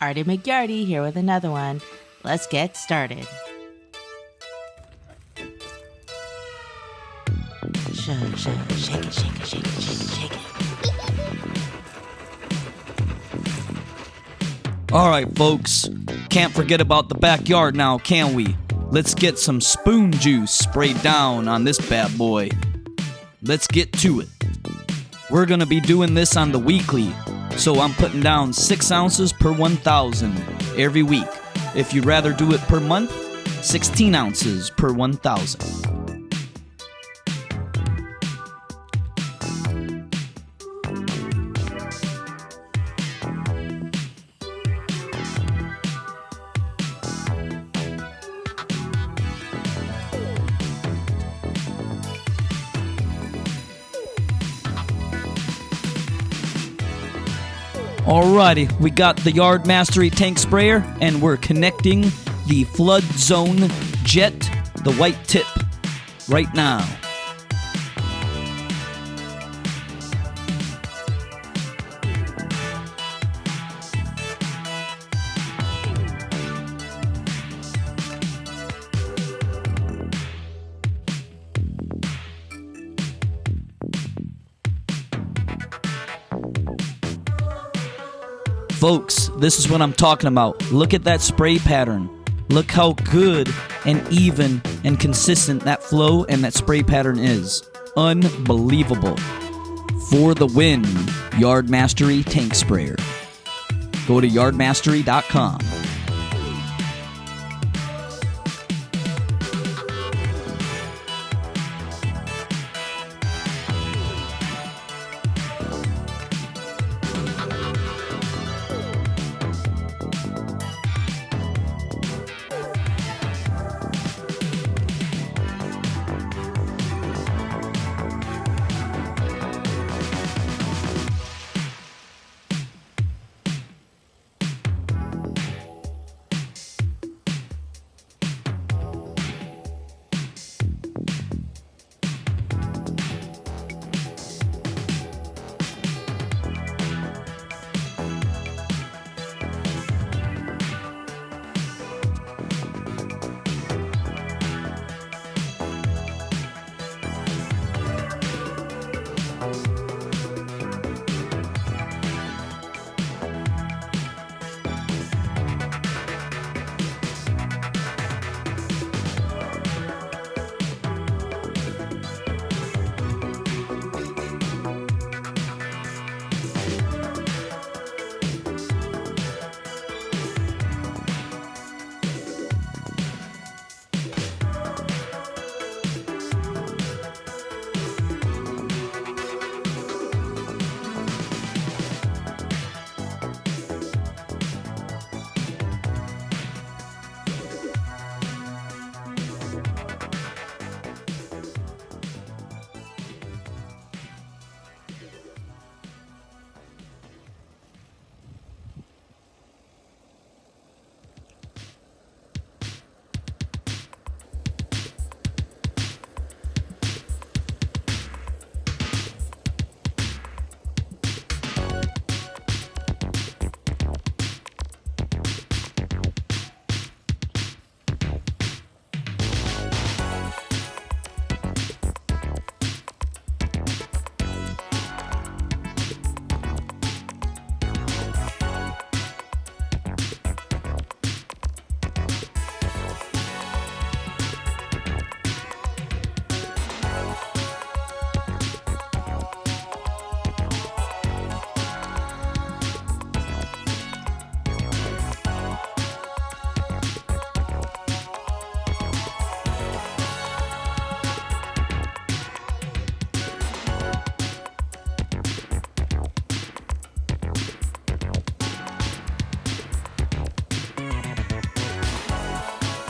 Artie McYarty here with another one. Let's get started. Shake it, shake it, shake it, shake it, shake it, shake it. All right, folks. Can't forget about the backyard now, can we? Let's get some spoon juice sprayed down on this bad boy. Let's get to it. We're gonna be doing this on the weekly, so I'm putting down 6 ounces per 1,000 every week. If you'd rather do it per month, 16 ounces per 1,000. Alrighty, we got the Yard Mastery tank sprayer, and we're connecting the flood zone jet, the white tip, right now. Folks, this is what I'm talking about. Look at that spray pattern. Look how good and even and consistent that flow and that spray pattern is. Unbelievable. For the win, Yard Mastery Tank Sprayer. Go to yardmastery.com.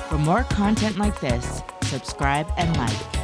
For more content like this, subscribe and like.